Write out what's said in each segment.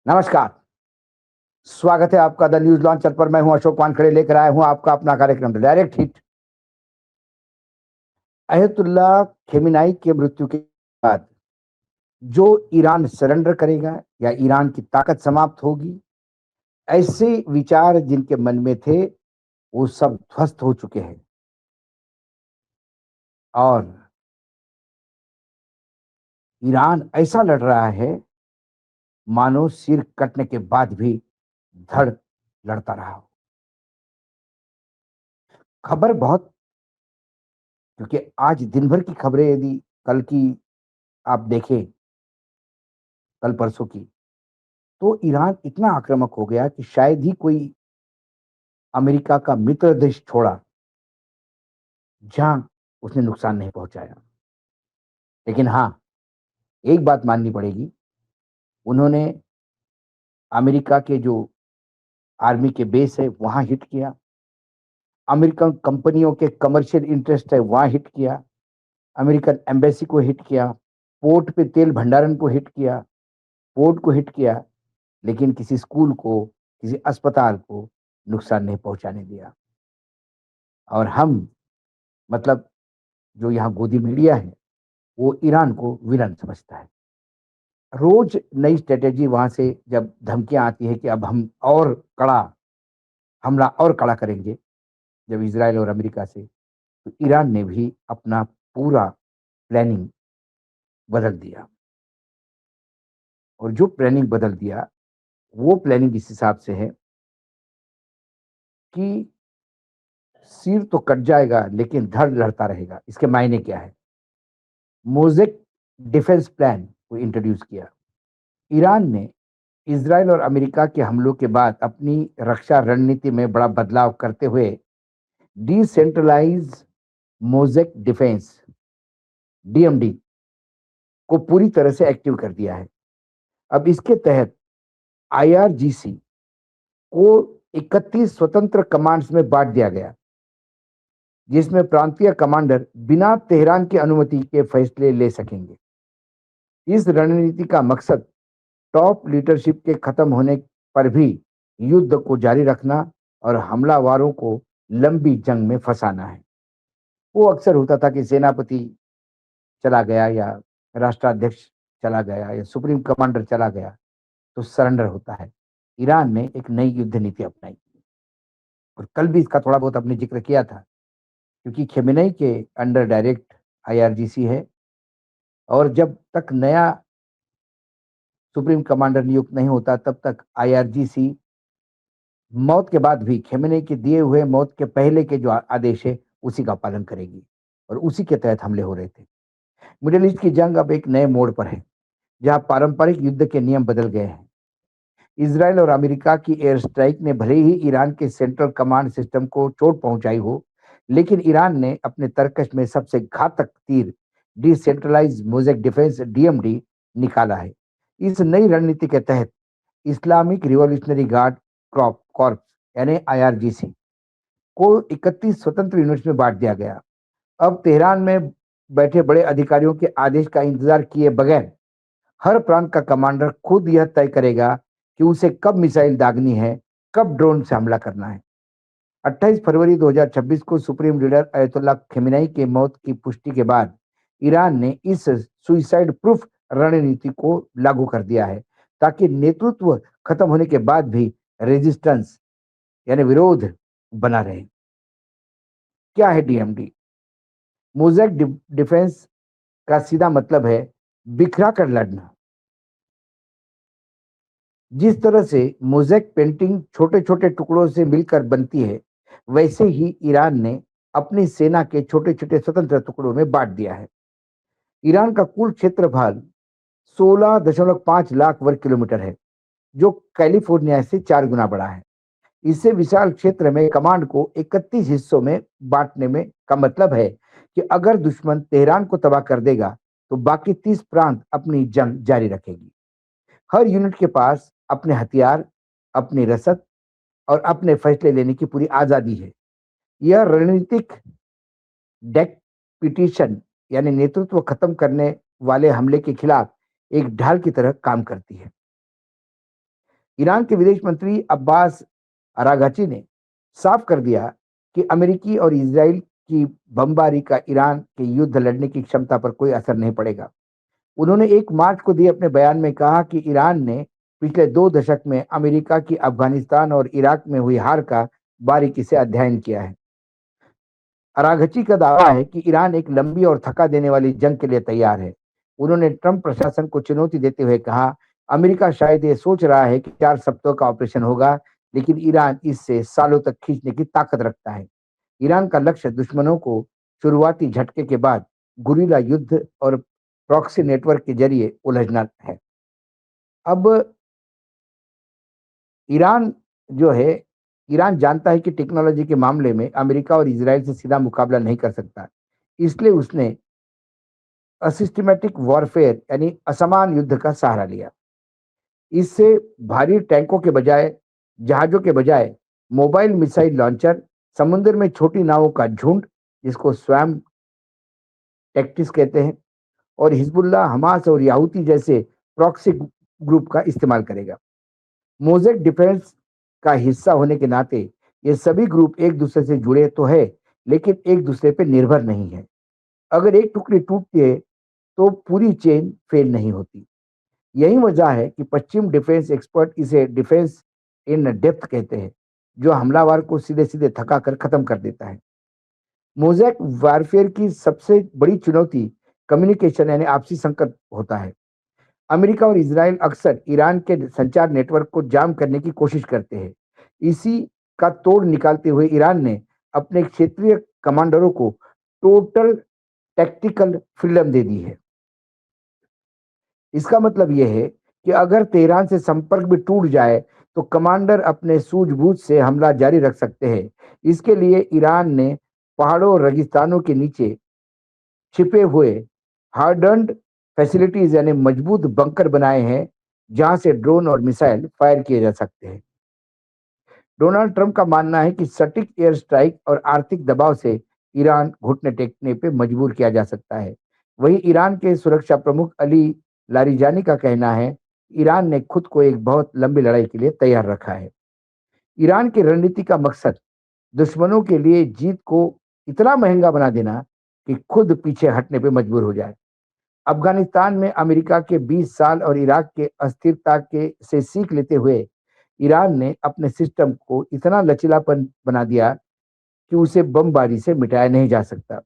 नमस्कार, स्वागत है आपका द न्यूज लॉन्चर पर। मैं हूं अशोक वानखेड़े, लेकर आया हूं आपका अपना कार्यक्रम द डायरेक्ट हिट। अयतुल्ला खेमेनेई के मृत्यु के बाद जो ईरान सरेंडर करेगा या ईरान की ताकत समाप्त होगी, ऐसे विचार जिनके मन में थे वो सब ध्वस्त हो चुके हैं। और ईरान ऐसा लड़ रहा है मानो सिर कटने के बाद भी धड़ लड़ता रहा हो। खबर बहुत, क्योंकि आज दिन भर की खबरें यदि कल की आप देखें, कल परसों की, तो ईरान इतना आक्रामक हो गया कि शायद ही कोई अमेरिका का मित्र देश छोड़ा जहां उसने नुकसान नहीं पहुंचाया। लेकिन हाँ, एक बात माननी पड़ेगी, उन्होंने अमेरिका के जो आर्मी के बेस है वहां हिट किया, अमेरिकन कंपनियों के कमर्शियल इंटरेस्ट है वहां हिट किया, अमेरिकन एम्बेसी को हिट किया, पोर्ट पे तेल भंडारण को हिट किया, पोर्ट को हिट किया, लेकिन किसी स्कूल को, किसी अस्पताल को नुकसान नहीं पहुंचाने दिया। और हम, मतलब जो यहाँ गोदी मीडिया है, वो ईरान को विलन समझता है। रोज नई स्ट्रेटेजी वहां से जब धमकियां आती है कि अब हम और कड़ा हमला और कड़ा करेंगे, जब इजराइल और अमेरिका से, तो ईरान ने भी अपना पूरा प्लानिंग बदल दिया। और जो प्लानिंग बदल दिया, वो प्लानिंग इस हिसाब से है कि सिर तो कट जाएगा लेकिन धड़ लड़ता रहेगा। इसके मायने क्या है? मोजेक डिफेंस प्लान को इंट्रोड्यूस किया। ईरान ने इजराइल और अमेरिका के हमलों के बाद अपनी रक्षा रणनीति में बड़ा बदलाव करते हुए डिसेंट्रलाइज मोजेक डिफेंस डीएमडी को पूरी तरह से एक्टिव कर दिया है। अब इसके तहत आईआरजीसी को 31 स्वतंत्र कमांड्स में बांट दिया गया, जिसमें प्रांतीय कमांडर बिना तेहरान की अनुमति के फैसले ले सकेंगे। इस रणनीति का मकसद टॉप लीडरशिप के खत्म होने पर भी युद्ध को जारी रखना और हमलावरों को लंबी जंग में फंसाना है। वो अक्सर होता था कि सेनापति चला गया या राष्ट्राध्यक्ष चला गया या सुप्रीम कमांडर चला गया तो सरेंडर होता है। ईरान ने एक नई युद्ध नीति अपनाई और कल भी इसका थोड़ा बहुत आपने जिक्र किया था, क्योंकि खेमेनेई के अंडर डायरेक्ट आईआरजीसी है और जब तक नया सुप्रीम कमांडर नियुक्त नहीं होता तब तक आईआरजीसी मौत के बाद भी खेमेनेई के दिए हुए मौत के पहले के जो आदेश है उसी का पालन करेगी। और उसी के तहत हमले हो रहे थे। मिडिल ईस्ट की जंग अब एक नए मोड़ पर है, जहां पारंपरिक युद्ध के नियम बदल गए हैं। इजराइल और अमेरिका की एयर स्ट्राइक ने भले ही ईरान के सेंट्रल कमांड सिस्टम को चोट पहुंचाई हो, लेकिन ईरान ने अपने तरकश में सबसे घातक तीर डिसेंट्रलाइज मोजेक डिफेंस डीएमडी निकाला है। इस नई रणनीति के तहत इस्लामिक रिवॉल्यूशनरी गार्ड कॉर्प्स यानी आईआरजीसी को 31 स्वतंत्र यूनिट्स में बांट दिया गया। अब तेहरान में बैठे बड़े अधिकारियों के आदेश का इंतजार किए बगैर हर प्रांत का कमांडर खुद यह तय करेगा कि उसे कब मिसाइल दागनी है, कब ड्रोन से हमला करना है। 28 फरवरी 2026 को सुप्रीम लीडर अयतुल्ला खेमेनेई के मौत की पुष्टि के बाद ईरान ने इस सुइसाइड प्रूफ रणनीति को लागू कर दिया है, ताकि नेतृत्व खत्म होने के बाद भी रेजिस्टेंस यानी विरोध बना रहे। क्या है डीएमडी? मोज़ेक डिफेंस का सीधा मतलब है बिखरा कर लड़ना। जिस तरह से मोज़ेक पेंटिंग छोटे छोटे टुकड़ों से मिलकर बनती है, वैसे ही ईरान ने अपनी सेना के छोटे छोटे स्वतंत्र टुकड़ों में बांट दिया है। ईरान का कुल क्षेत्रफल 16.5 लाख वर्ग किलोमीटर है, जो कैलिफोर्निया से 4 गुना बड़ा है। इससे विशाल क्षेत्र में कमांड को 31 हिस्सों में बांटने में का मतलब है कि अगर दुश्मन तेहरान को तबाह कर देगा तो बाकी 30 प्रांत अपनी जंग जारी रखेगी। हर यूनिट के पास अपने हथियार, अपनी रसद और अपने फैसले लेने की पूरी आजादी है। यह रणनीतिक डेक्पिटिशन यानी नेतृत्व खत्म करने वाले हमले के खिलाफ एक ढाल की तरह काम करती है। ईरान के विदेश मंत्री अब्बास अरागची ने साफ कर दिया कि अमेरिकी और इजराइल की बमबारी का ईरान के युद्ध लड़ने की क्षमता पर कोई असर नहीं पड़ेगा। उन्होंने 1 मार्च को दिए अपने बयान में कहा कि ईरान ने पिछले 2 दशक में अमेरिका की अफगानिस्तान और इराक में हुई हार का बारीकी से अध्ययन किया है। अरागची का दावा है कि ईरान एक लंबी और थका देने वाली जंग के लिए तैयार है। उन्होंने ट्रंप प्रशासन को चुनौती देते हुए कहा, अमेरिका शायद ये सोच रहा है कि 4 सप्ताह का ऑपरेशन होगा, लेकिन ईरान इससे सालों तक खींचने की ताकत रखता है। ईरान का लक्ष्य दुश्मनों को शुरुआती झटके के बाद गुरिल्ला युद्ध और प्रॉक्सी नेटवर्क के जरिए उलझना है। अब ईरान जो है, ईरान जानता है कि टेक्नोलॉजी के मामले में अमेरिका और इजराइल से सीधा मुकाबला नहीं कर सकता। इसलिए उसने असिस्टेमेटिक वॉरफेयर यानी असमान युद्ध का सहारा लिया। इससे भारी टैंकों के बजाय, जहाजों के बजाय मोबाइल मिसाइल लॉन्चर, समुद्र में छोटी नावों का झुंड जिसको स्वयं टैक्टिक्स कहते हैं, और हिजबुल्लाह, हमास और याहूती जैसे प्रॉक्सी ग्रुप का इस्तेमाल करेगा। मोज़ेक डिफेंस का हिस्सा होने के नाते ये सभी ग्रुप एक दूसरे से जुड़े तो है, लेकिन एक दूसरे पे निर्भर नहीं है। अगर एक टुकड़ी टूटती है तो पूरी चेन फेल नहीं होती। यही वजह है कि पश्चिम डिफेंस एक्सपर्ट इसे डिफेंस इन डेप्थ कहते हैं, जो हमलावर को सीधे सीधे थका कर खत्म कर देता है। मोज़ेक वारफेयर की सबसे बड़ी चुनौती कम्युनिकेशन यानी आपसी संकट होता है। अमेरिका और इजराइल अक्सर ईरान के संचार नेटवर्क को जाम करने की कोशिश करते हैं। इसी का तोड़ निकालते हुए ईरान ने अपने क्षेत्रीय कमांडरों को टोटल टैक्टिकल फ्रीडम दे दी है। इसका मतलब यह है कि अगर तेहरान से संपर्क भी टूट जाए तो कमांडर अपने सूझबूझ से हमला जारी रख सकते हैं। इसके लिए ईरान ने पहाड़ों और रेगिस्तानों के नीचे छिपे हुए हार्डन्ड फैसिलिटीज यानी मजबूत बंकर बनाए हैं, जहां से ड्रोन और मिसाइल फायर किए जा सकते हैं। डोनाल्ड ट्रंप का मानना है कि सटीक एयर स्ट्राइक और आर्थिक दबाव से ईरान घुटने टेकने पे मजबूर किया जा सकता है। वहीं ईरान के सुरक्षा प्रमुख अली लारिजानी का कहना है, ईरान ने खुद को एक बहुत लंबी लड़ाई के लिए तैयार रखा है। ईरान की रणनीति का मकसद दुश्मनों के लिए जीत को इतना महंगा बना देना कि खुद पीछे हटने पे मजबूर हो जाए। अफगानिस्तान में अमेरिका के 20 साल और इराक के अस्थिरता के से सीख लेते हुए ईरान ने अपने सिस्टम को इतना लचीलापन बना दिया कि उसे बमबारी से मिटाया नहीं जा सकता।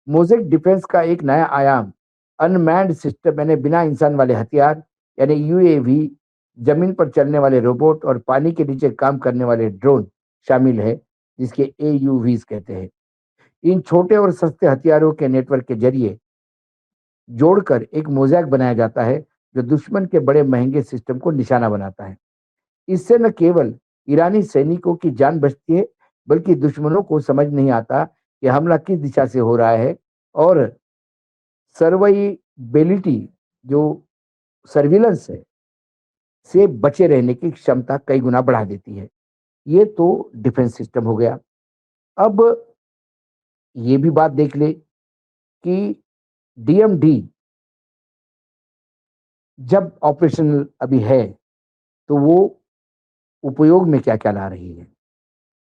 मोज़ेक डिफेंस का एक नया आयाम अनमैन्ड सिस्टम यानी बिना इंसान वाले हथियार यानी यूएवी, जमीन पर चलने वाले रोबोट और पानी के नीचे काम करने वाले ड्रोन शामिल है, जिसके एयूवीज कहते हैं। इन छोटे और सस्ते हथियारों के नेटवर्क के जरिए जोड़कर एक मोज़ेक बनाया जाता है, जो दुश्मन के बड़े महंगे सिस्टम को निशाना बनाता है। इससे न केवल ईरानी सैनिकों की जान बचती है, बल्कि दुश्मनों को समझ नहीं आता कि हमला किस दिशा से हो रहा है, और सर्वाइवेबिलिटी जो सर्विलेंस है से बचे रहने की क्षमता कई गुना बढ़ा देती है। ये तो डिफेंस सिस्टम हो गया। अब ये भी बात देख ले कि डीएमडी जब ऑपरेशनल अभी है तो वो उपयोग में क्या-क्या ला रही है।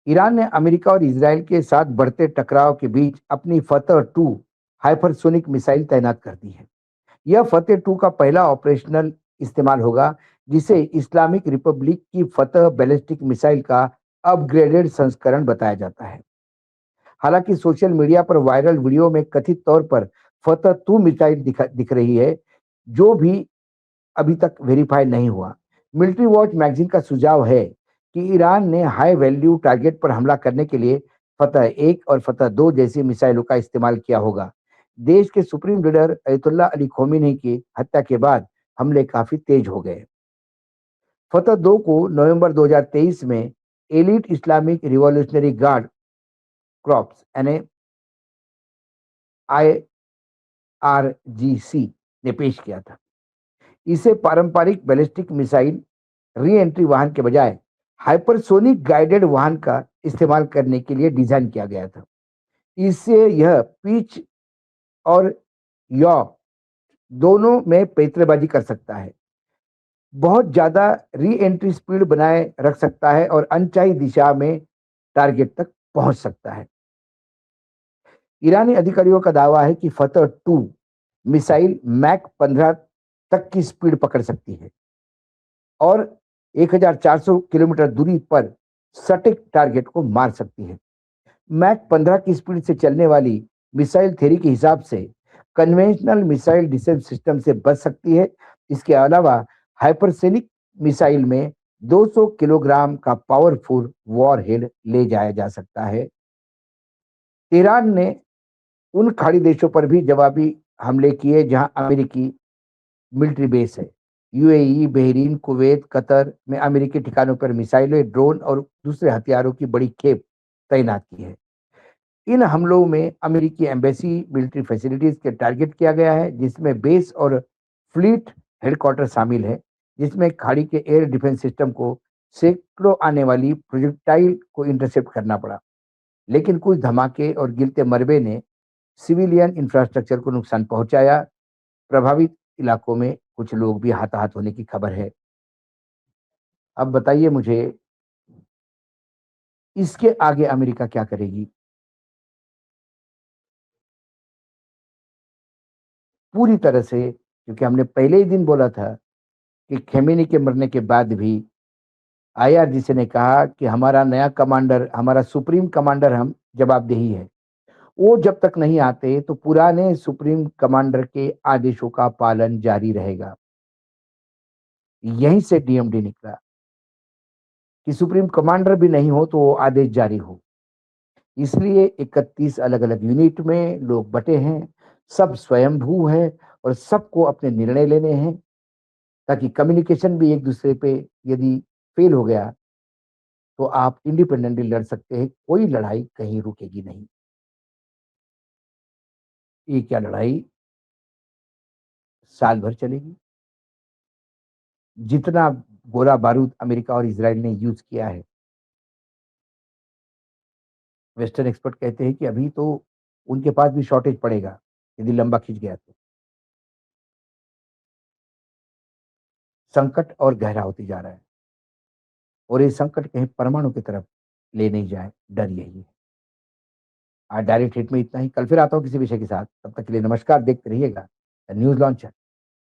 ईरान ने अमेरिका और इजराइल के साथ बढ़ते टकराव के बीच अपनी फतह 2 हाइपरसोनिक मिसाइल तैनात कर दी है। यह फतेह 2 का पहला ऑपरेशनल इस्तेमाल होगा, जिसे इस्लामिक रिपब्लिक की फतह बैलिस्टिक मिसाइल का अपग्रेडेड संस्करण बताया जाता है। हालांकि सोशल मीडिया पर वायरल वीडियो में कथित तौर पर फतह 2 मिसाइल दिख रही है, जो भी अभी तक वेरीफाई नहीं हुआ। मिलिट्री वॉच मैगजीन का सुझाव है कि ईरान ने हाई वैल्यू टारगेट पर हमला करने के लिए फतह 1 और फतह 2 जैसी मिसाइलों का इस्तेमाल किया होगा। देश के सुप्रीम लीडर अयतुल्ला अली खोमेनी की हत्या के बाद हमले काफी तेज हो गए। फतह 2 को नवंबर 2023 में elite Islamic revolutionary guard crops यानी आईआरजीसी ने पेश किया था। इसे पारंपरिक बैलिस्टिक मिसाइल री एंट्री वाहन के बजाय हाइपरसोनिक गाइडेड वाहन का इस्तेमाल करने के लिए डिजाइन किया गया था। इससे यह पिच और यॉ दोनों में पैंतरेबाजी कर सकता है। बहुत ज़्यादा री एंट्री स्पीड बनाए रख सकता है और अनचाही दिशा में टारगेट तक पहुंच सकता है। ईरानी अधिकारियों का दावा है कि फतह 2 मिसाइल मैक 15 तक की स्पीड पकड़ सकती है और 1400 किलोमीटर दूरी पर सटीक टारगेट को मार सकती है। मैक 15 की स्पीड से चलने वाली मिसाइल थ्योरी के हिसाब से कन्वेंशनल मिसाइल डिफेंस सिस्टम से बच सकती है। इसके अलावा हाइपरसोनिक मिसाइल में 200 किलोग्राम का पावरफुल वॉरहेड ले जाया जा सकता है। ईरान ने उन खाड़ी देशों पर भी जवाबी हमले किए जहां अमेरिकी मिलिट्री बेस है। यूएई, बहरीन, कुवैत, कतर में अमेरिकी ठिकानों पर मिसाइलें, ड्रोन और दूसरे हथियारों की बड़ी खेप तैनात की है। इन हमलों में अमेरिकी एम्बेसी, मिलिट्री फैसिलिटीज के टारगेट किया गया है, जिसमें बेस और फ्लीट हेडक्वार्टर शामिल है, जिसमें खाड़ी के एयर डिफेंस सिस्टम को सैकड़ों आने वाली प्रोजेक्टाइल को इंटरसेप्ट करना पड़ा। लेकिन कुछ धमाके और गिरते मलबे ने सिविलियन इंफ्रास्ट्रक्चर को नुकसान पहुंचाया। प्रभावित इलाकों में कुछ लोग भी हताहत होने की खबर है। अब बताइए मुझे, इसके आगे अमेरिका क्या करेगी? पूरी तरह से, क्योंकि हमने पहले ही दिन बोला था कि खेमेनी के मरने के बाद भी आईआरजीसी ने कहा कि हमारा नया कमांडर, हमारा सुप्रीम कमांडर हम जवाबदेही है। वो जब तक नहीं आते तो पुराने सुप्रीम कमांडर के आदेशों का पालन जारी रहेगा। यहीं से डीएमडी निकला कि सुप्रीम कमांडर भी नहीं हो तो वो आदेश जारी हो। इसलिए 31 अलग-अलग यूनिट में लोग बँटे हैं, सब स्वयंभू हैं और सबको अपने निर्णय लेने हैं, ताकि कम्युनिकेशन भी एक-दूसरे पे यदि फेल हो गया, तो आप इंडिपेंडेंटली लड़ सकते हैं, कोई लड़ाई कहीं रुकेगी नहीं। ये क्या लड़ाई साल भर चलेगी? जितना गोला-बारूद अमेरिका और इज़राइल ने यूज़ किया है, वेस्टर्न एक्सपर्ट कहते हैं कि अभी तो उनके पास भी शॉर्टेज पड़ेगा, यदि लंबा खिंच गया तो। संकट और गहरा होते जा रहा है और ये संकट कहीं परमाणु की तरफ ले नहीं जाए, डर यही है। आज डायरेक्ट हिट में इतना ही, कल फिर आता हूँ किसी विषय के साथ, तब तक के लिए नमस्कार, देखते रहिएगा न्यूज़ लॉन्चर।